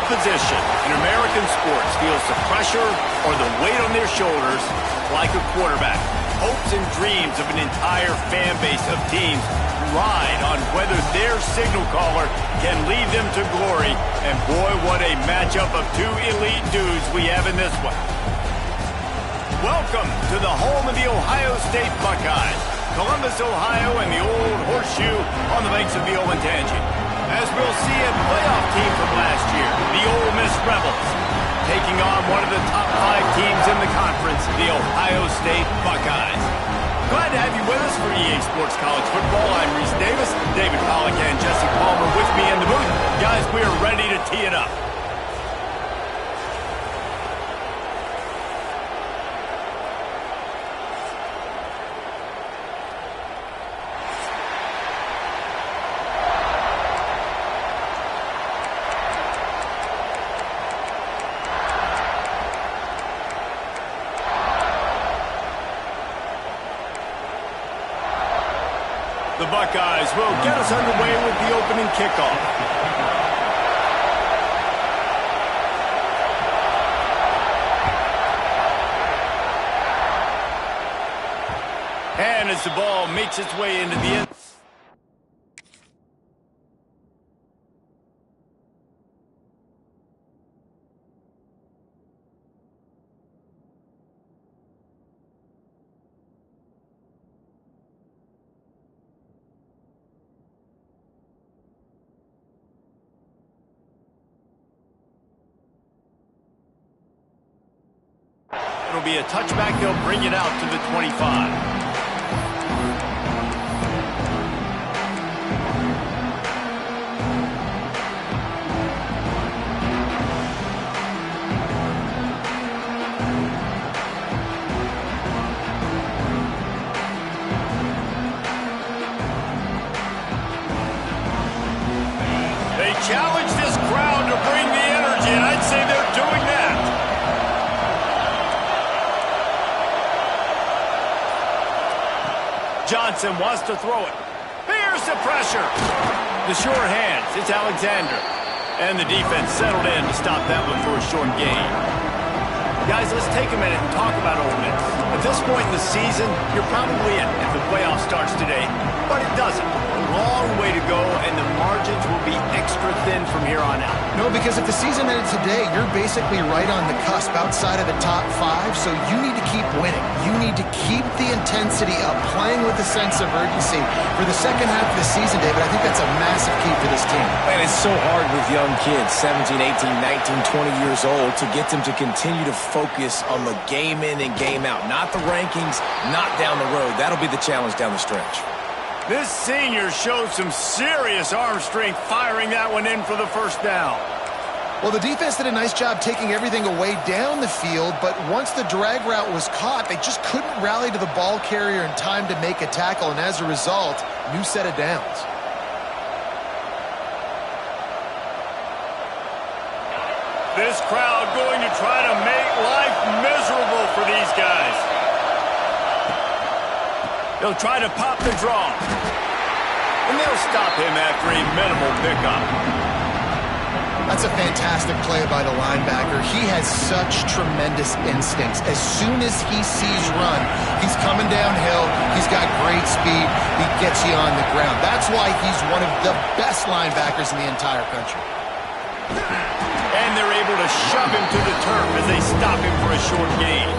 position in American sports feels the pressure or the weight on their shoulders like a quarterback. Hopes and dreams of an entire fan base of teams ride on whether their signal caller can lead them to glory. And boy, what a matchup of two elite dudes we have in this one. Welcome to the home of the Ohio State Buckeyes, Columbus, Ohio, and the Old Horseshoe on the banks of the Olentangy. As we'll see a playoff team from last year, the Ole Miss Rebels, taking on one of the top 5 teams in the conference, the Ohio State Buckeyes. Glad to have you with us for EA Sports College Football. I'm Reese Davis, David Pollack, and Jesse Palmer with me in the booth. Guys, we are ready to tee it up. The Buckeyes will get us underway with the opening kickoff. And as the ball makes its way into the end. It'll be a touchback. They'll bring it out to the 25. They challenge this crowd to bring the energy, and I'd say they're doing that. Johnson wants to throw it. Here's the pressure. The sure hands. It's Alexander. And the defense settled in to stop that one for a short gain. Guys, let's take a minute and talk about Ole Miss. At this point in the season, you're probably in if the playoff starts today, but it doesn't. A long way to go, and the margins will be extra thin from here on out. No, because if the season ended today, you're basically right on the cusp outside of the top 5, so you need to keep winning. You need to keep the intensity up, playing with a sense of urgency. For the second half of the season, David, I think that's a massive key for this team. Man, it's so hard with young kids, 17, 18, 19, 20 years old, to get them to continue to focus on the game in and game out. Not the rankings, not down the road. That'll be the challenge down the stretch. This senior showed some serious arm strength firing that one in for the first down. Well, the defense did a nice job taking everything away down the field, but once the drag route was caught, they just couldn't rally to the ball carrier in time to make a tackle, and as a result, new set of downs. This crowd going to try to make life miserable for these guys. They'll try to pop the draw. And they'll stop him after a minimal pickup. That's a fantastic play by the linebacker. He has such tremendous instincts. As soon as he sees run, he's coming downhill. He's got great speed. He gets you on the ground. That's why he's one of the best linebackers in the entire country. And they're able to shove him to the turf as they stop him for a short gain.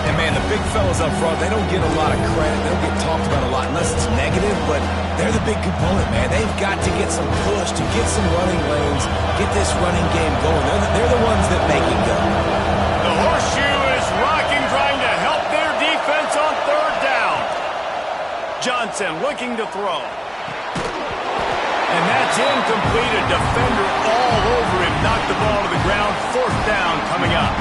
And, man, the big fellas up front, they don't get a lot of credit. They don't get talked about a lot unless it's negative, but they're the big component, man. They've got to get some push, to get some running lanes, get this running game going. They're the ones that make it go. The horseshoe is rocking, trying to help their defense on third down. Johnson looking to throw. And that's incomplete. A defender all over him. Knocked the ball to the ground. Fourth down coming up.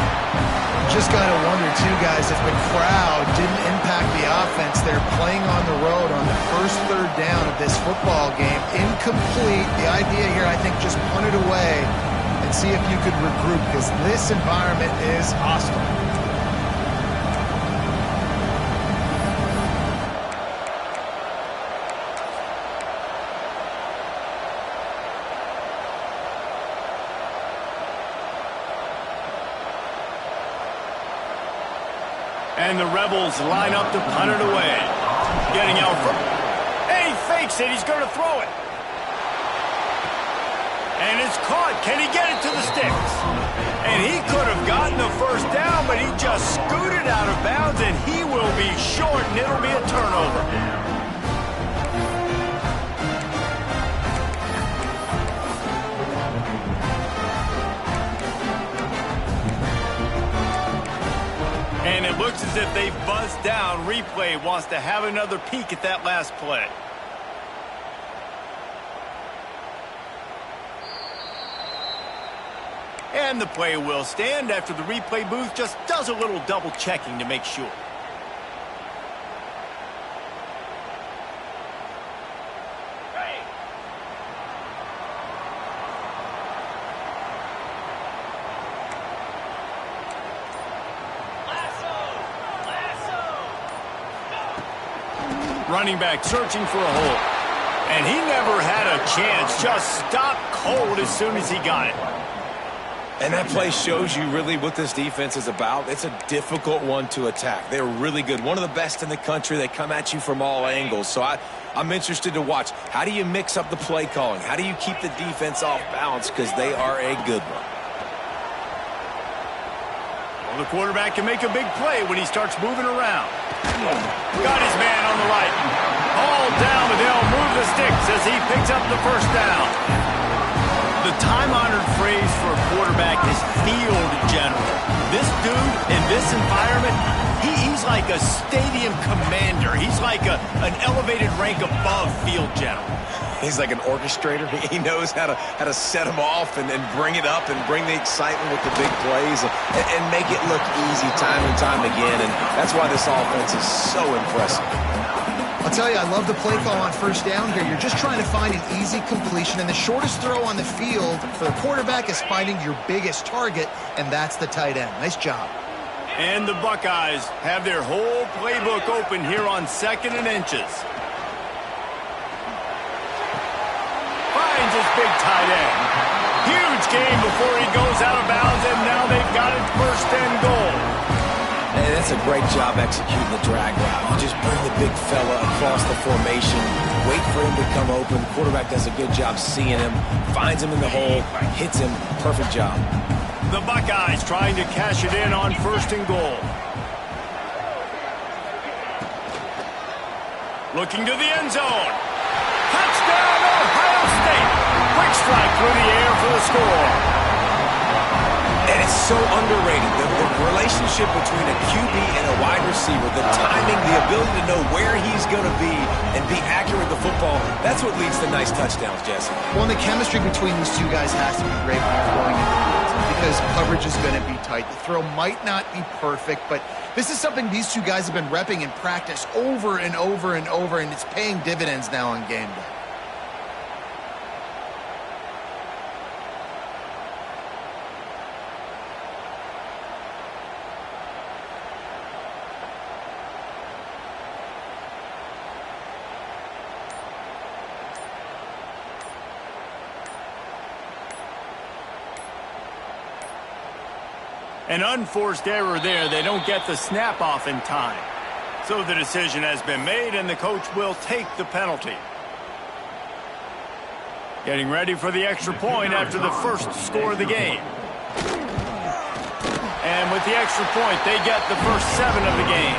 Just got to wonder, too, guys, if the crowd didn't impact the offense. They're playing on the road on the first third down of this football game. Incomplete. The idea here, I think, just punt it away and see if you could regroup, because this environment is hostile. And the Rebels line up to punt it away. Getting out from... Hey, he fakes it. He's going to throw it. And it's caught. Can he get it to the sticks? And he could have gotten the first down, but he just scooted out of bounds, and he will be short, and it'll be a turnover. And it looks as if they've buzzed down. Replay wants to have another peek at that last play. And the play will stand after the replay booth just does a little double checking to make sure. Running back searching for a hole. And he never had a chance. Just stopped cold as soon as he got it. And that play shows you really what this defense is about. It's a difficult one to attack. They're really good. One of the best in the country. They come at you from all angles. So I'm interested to watch. How do you mix up the play calling? How do you keep the defense off balance? Because they are a good one. Well, the quarterback can make a big play when he starts moving around. Got his man on the right. All down, but they'll move the sticks as he picks up the first down. The time-honored phrase for a quarterback is field general. This dude, in this environment, he's like a stadium commander. He's like an elevated rank above field general. He's like an orchestrator. He knows how to set them off and bring it up and bring the excitement with the big plays and make it look easy time and time again. And that's why this offense is so impressive. I'll tell you, I love the play call on first down here. You're just trying to find an easy completion, and the shortest throw on the field for the quarterback is finding your biggest target, and that's the tight end. Nice job. And the Buckeyes have their whole playbook open here on 2nd and inches. Finds his big tight end. Huge game before he goes out of bounds, and now they've got it 1st and goal. Hey, that's a great job executing the drag route. You just bring the big fella across the formation, wait for him to come open. The quarterback does a good job seeing him, finds him in the hole, hits him. Perfect job. The Buckeyes trying to cash it in on 1st and goal. Looking to the end zone. Touchdown, Ohio State. Quick strike through the air for the score. And it's so underrated, the relationship between a QB and a wide receiver, the timing, the ability to know where he's going to be and be accurate with the football, that's what leads to nice touchdowns, Jesse. Well, and the chemistry between these two guys has to be great when you're throwing in the field because coverage is going to be tight. The throw might not be perfect, but this is something these two guys have been repping in practice over and over and over, and it's paying dividends now on game day. An unforced error there. They don't get the snap off in time. So the decision has been made, and the coach will take the penalty. Getting ready for the extra point after the first score of the game. And with the extra point, they get the first 7 of the game.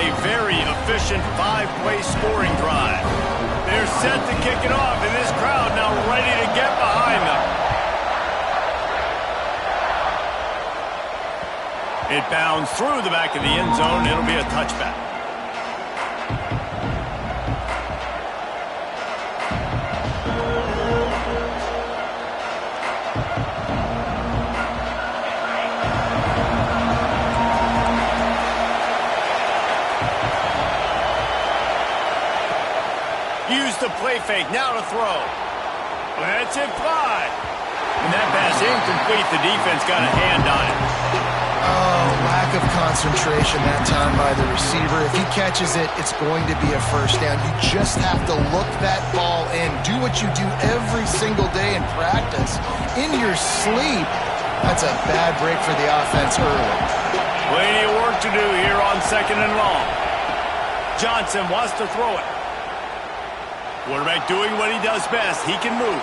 A very efficient 5-play scoring drive. They're set to kick it off, and this crowd now ready to get behind them. It bounds through the back of the end zone. It'll be a touchback. Use the play fake. Now to throw. Let's it fly. And that pass incomplete. The defense got a hand on it. Oh, lack of concentration that time by the receiver. If he catches it, it's going to be a first down. You just have to look that ball in. Do what you do every single day in practice. In your sleep. That's a bad break for the offense early. Plenty of work to do here on 2nd and long. Johnson wants to throw it. Quarterback doing what he does best. He can move.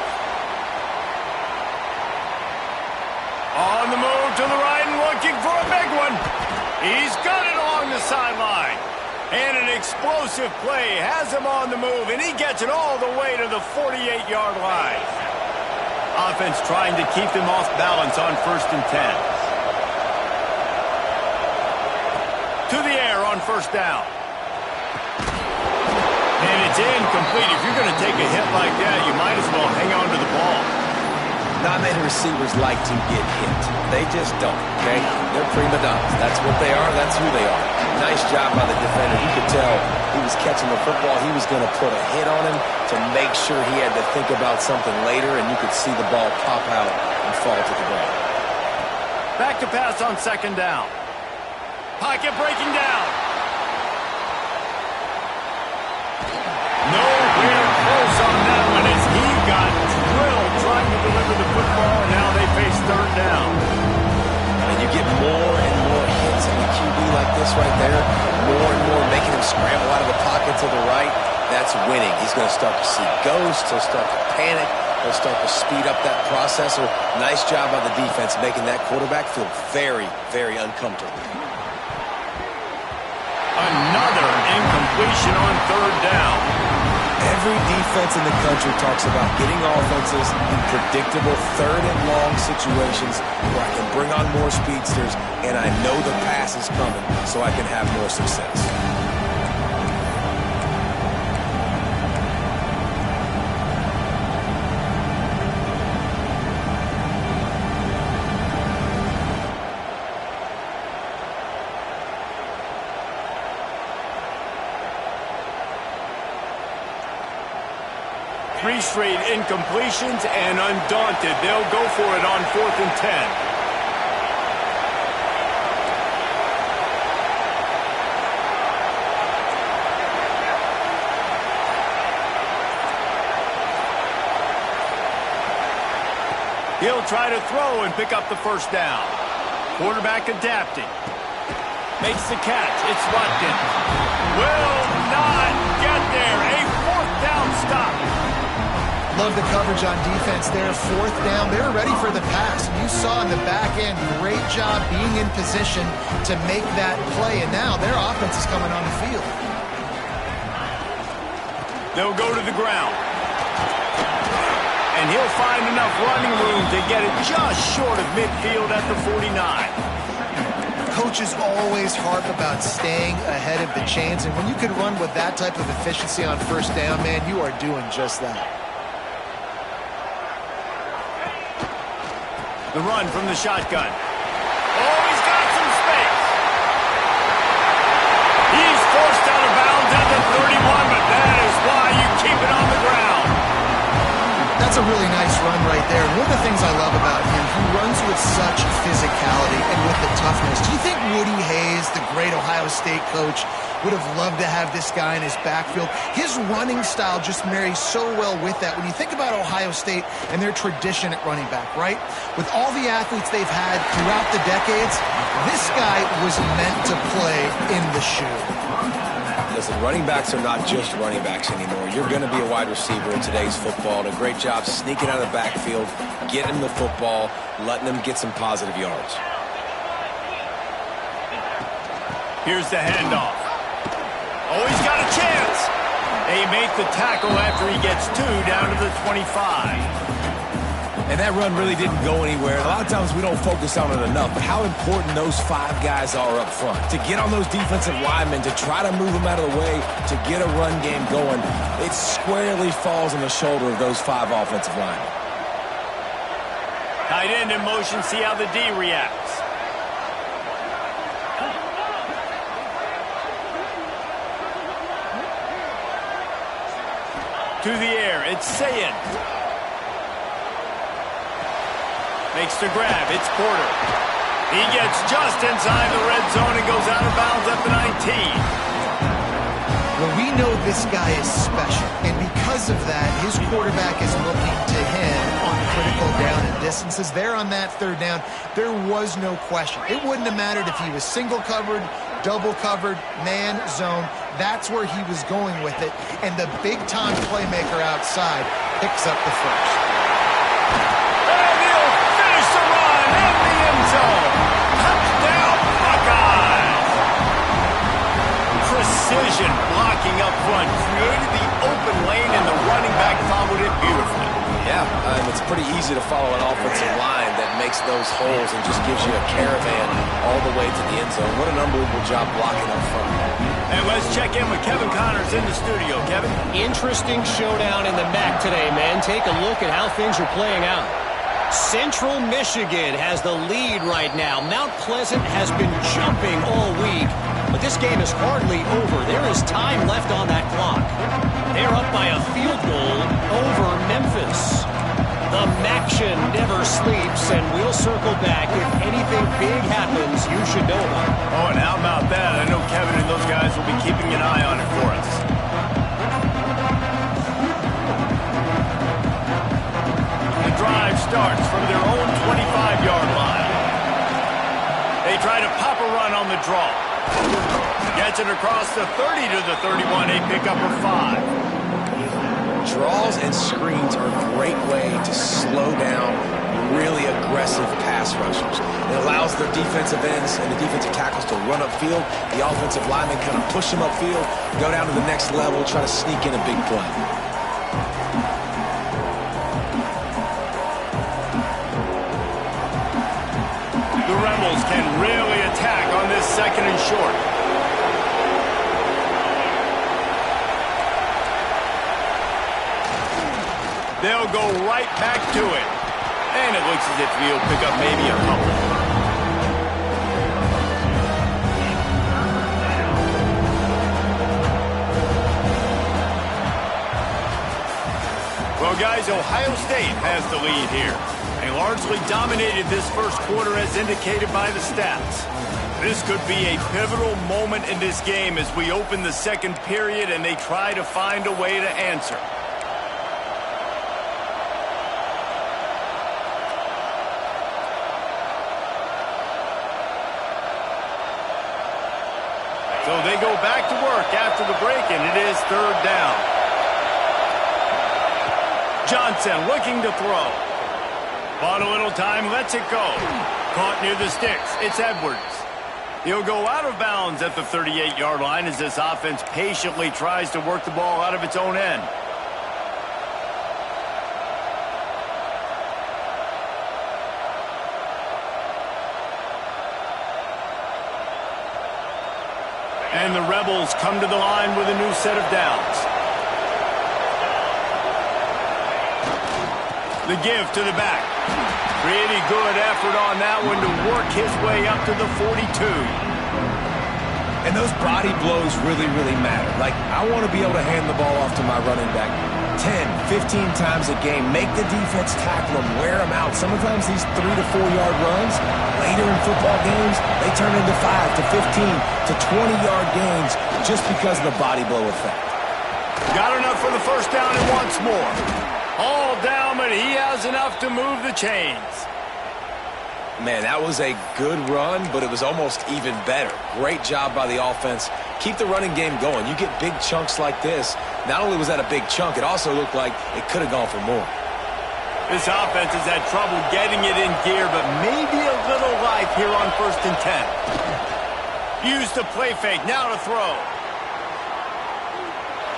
On the move to the right and looking for a big one. He's got it along the sideline. And an explosive play has him on the move, and he gets it all the way to the 48-yard line. Offense trying to keep them off balance on 1st and 10. To the air on 1st down. And it's incomplete. If you're going to take a hit like that, you might as well hang on to the ball. Not many receivers like to get hit. They just don't, okay? They're prima donnas. That's what they are. That's who they are. Nice job by the defender. You could tell he was catching the football. He was going to put a hit on him to make sure he had to think about something later, and you could see the ball pop out and fall to the ground. Back to pass on 2nd down. Pocket breaking down. Nowhere close on that one as he got drilled trying to deliver the football, and now they face 3rd down. And you get more and more hits in the QB like this right there, more and more making him scramble out of the pocket to the right. That's winning. He's going to start to see ghosts. He'll start to panic. He'll start to speed up that processor. Nice job by the defense making that quarterback feel very, very uncomfortable. Another incompletion on 3rd down. Every defense in the country talks about getting offenses in predictable 3rd and long situations where I can bring on more speedsters and I know the pass is coming so I can have more success. Three straight incompletions, and undaunted, they'll go for it on 4th and 10. He'll try to throw and pick up the 1st down. Quarterback adapting. Makes the catch. It's Watkins. Will not get there. A 4th down stop. Love the coverage on defense there. 4th down. They were ready for the pass. You saw in the back end, great job being in position to make that play. And now their offense is coming on the field. They'll go to the ground. And he'll find enough running room to get it just short of midfield at the 49. Coaches always harp about staying ahead of the chains. And when you can run with that type of efficiency on 1st down, man, you are doing just that. The run from the shotgun. Oh, he's got some space. He's forced out of bounds at the 31, but that is why you keep it on the ground. That's a really nice run right there. One of the things I love about him, he runs with such physicality and with the toughness. Do you think Woody Hayes, the great Ohio State coach, would have loved to have this guy in his backfield? His running style just marries so well with that. When you think about Ohio State and their tradition at running back, right? With all the athletes they've had throughout the decades, this guy was meant to play in the shoe. Listen, running backs are not just running backs anymore. You're going to be a wide receiver in today's football. And a great job sneaking out of the backfield, getting the football, letting them get some positive yards. Here's the handoff. Oh, he's got a chance. They make the tackle after he gets 2 down to the 25. And that run really didn't go anywhere. A lot of times we don't focus on it enough, but how important those 5 guys are up front. To get on those defensive linemen, to try to move them out of the way, to get a run game going, it squarely falls on the shoulder of those 5 offensive linemen. Tight end in motion, see how the D reacts. To the air, it's Sayin. Makes the grab, it's Porter. He gets just inside the red zone and goes out of bounds at the 19. Well, we know this guy is special, and because of that, his quarterback is looking to him on critical down and distances. There on that third down, there was no question. It wouldn't have mattered if he was single covered, double covered, man, zone. That's where he was going with it. And the big-time playmaker outside picks up the first. And he'll finish the run in the end zone. Touchdown, Buckeyes! Precision blocking up front created the open lane, and the running back followed it beautifully. Yeah, it's pretty easy to follow an offensive line that makes those holes and just gives you a caravan all the way to the end zone. What an unbelievable job blocking up front. And let's check in with Kevin Connors in the studio. Kevin? Interesting showdown in the MAC today, man. Take a look at how things are playing out. Central Michigan has the lead right now. Mount Pleasant has been jumping all week, but this game is hardly over. There is time left on that clock. They're up by a field goal over Memphis. The MACtion never sleeps, and we'll circle back. If anything big happens, you should know about it. Oh, and how about that? I know Kevin and those guys will be keeping an eye on it for us. The drive starts from their own 25-yard line. They try to pop a run on the draw. Gets it across the 30 to the 31. They pick up a 5. Draws and screens are a great way to slow down really aggressive pass rushers. It allows the defensive ends and the defensive tackles to run upfield. The offensive linemen kind of push them upfield, go down to the next level, try to sneak in a big play. The Rebels can really attack on this second and short. They'll go right back to it. And it looks as if he'll pick up maybe a couple. Well, guys, Ohio State has the lead here. They largely dominated this first quarter as indicated by the stats. This could be a pivotal moment in this game as we open the second period and they try to find a way to answer. So they go back to work after the break, and it is third down. Johnson looking to throw. Bought a little time, lets it go. Caught near the sticks. It's Edwards. He'll go out of bounds at the 38-yard line as this offense patiently tries to work the ball out of its own end. And the Rebels come to the line with a new set of downs. The give to the back. Pretty good effort on that one to work his way up to the 42. And those body blows really, really matter. Like, I want to be able to hand the ball off to my running back 10, 15 times a game. Make the defense tackle them, wear them out. Sometimes these 3 to 4 yard runs, later in football games, they turn into 5 to 15 to 20-yard gains just because of the body blow effect. Got enough for the first down and wants more. All down, but he has enough to move the chains. Man, that was a good run, but it was almost even better. Great job by the offense. Keep the running game going. You get big chunks like this. Not only was that a big chunk, it also looked like it could have gone for more. This offense has had trouble getting it in gear, but maybe a little life here on 1st and 10. Use the play fake, now to throw.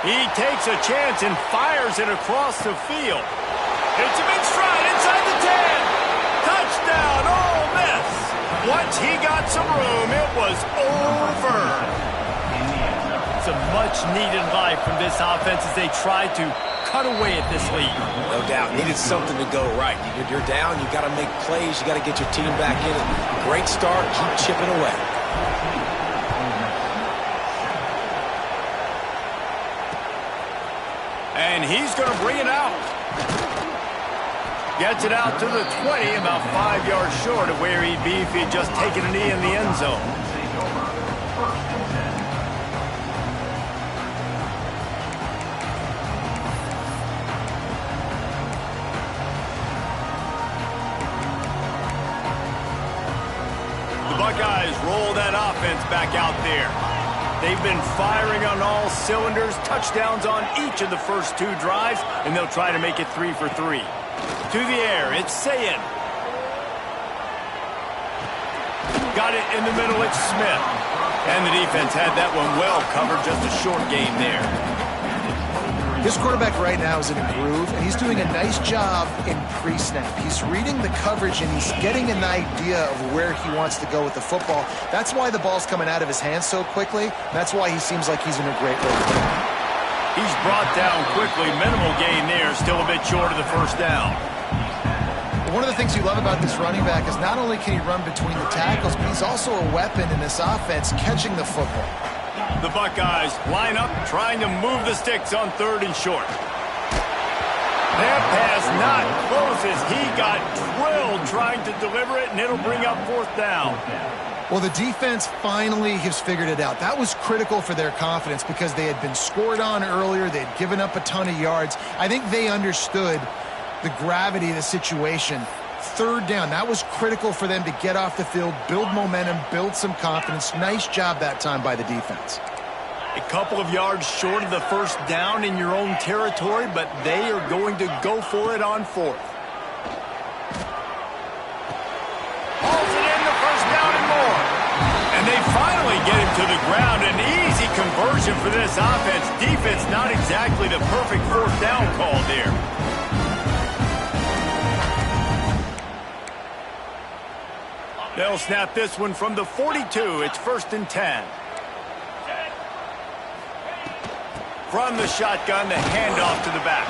He takes a chance and fires it across the field. It's a big stride inside the 10. Touchdown, Ole Miss. Once he got some room, it was over. Some much-needed life from this offense as they tried to cut away at this lead. No doubt. Needed something to go right. You're down. You got to make plays. You got to get your team back in it. Great start. Keep chipping away. And he's going to bring it out. Gets it out to the 20, about 5 yards short of where he'd be if he'd just taken a knee in the end zone. back out there. They've been firing on all cylinders, touchdowns on each of the first 2 drives, and they'll try to make it 3 for 3. To the air, it's Sayin. Got it in the middle, it's Smith. And the defense had that one well covered, just a short game there. This quarterback right now is in a groove, and he's doing a nice job in pre-snap. He's reading the coverage, and he's getting an idea of where he wants to go with the football. That's why the ball's coming out of his hands so quickly. That's why he seems like he's in a great way. He's brought down quickly. Minimal gain there, still a bit short of the first down. One of the things you love about this running back is not only can he run between the tackles, but he's also a weapon in this offense catching the football. The Buckeyes line up, trying to move the sticks on 3rd and short. That pass not close as he got drilled trying to deliver it, and it'll bring up 4th down. Well, the defense finally has figured it out. That was critical for their confidence because they had been scored on earlier. They had given up a ton of yards. I think they understood the gravity of the situation. 3rd down, that was critical for them to get off the field, build momentum, build some confidence. Nice job that time by the defense. A couple of yards short of the first down in your own territory, but they are going to go for it on 4th. Hauls it in, the first down and more. And they finally get him to the ground. An easy conversion for this offense. Defense not exactly the perfect 4th down call there. They'll snap this one from the 42. It's 1st and 10. From the shotgun, the handoff to the back.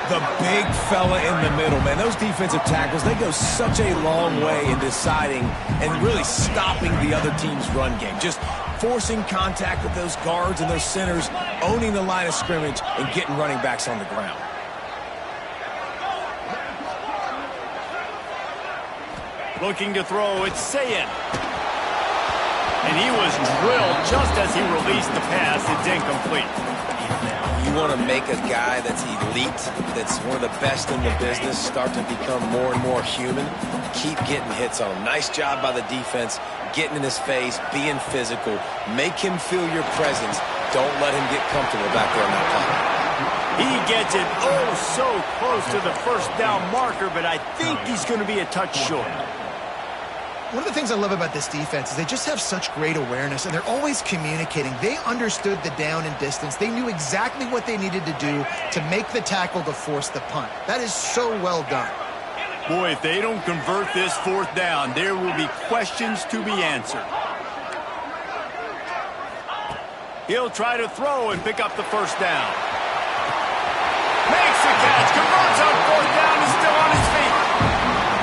The big fella in the middle, man. Those defensive tackles, they go such a long way in deciding and really stopping the other team's run game. Just forcing contact with those guards and those centers, owning the line of scrimmage, and getting running backs on the ground. Looking to throw, it's Sayin. And he was drilled just as he released the pass. It's incomplete. You want to make a guy that's elite, that's one of the best in the business, start to become more and more human, keep getting hits on him. Nice job by the defense, getting in his face, being physical. Make him feel your presence. Don't let him get comfortable back there in that pocket. He gets it oh so close to the first down marker, but I think he's going to be a touch short. One of the things I love about this defense is they just have such great awareness, and they're always communicating. They understood the down and distance. They knew exactly what they needed to do to make the tackle to force the punt. That is so well done. Boy, if they don't convert this 4th down, there will be questions to be answered. He'll try to throw and pick up the first down. Makes the catch, converts on 4th down, is still on his feet.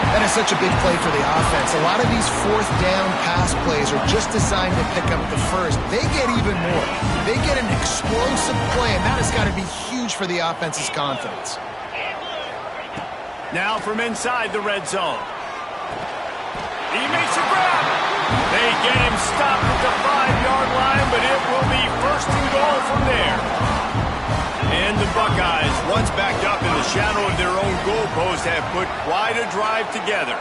That is such a big play for the offense. A lot of these 4th down pass plays are just designed to pick up the first. They get even more. They get an explosive play, and that has got to be huge for the offense's confidence. Now from inside the red zone. He makes a grab. They get him stopped at the 5-yard line, but it will be 1st and goal from there. And the Buckeyes, once backed up in the shadow of their own goalpost, have put quite a drive together.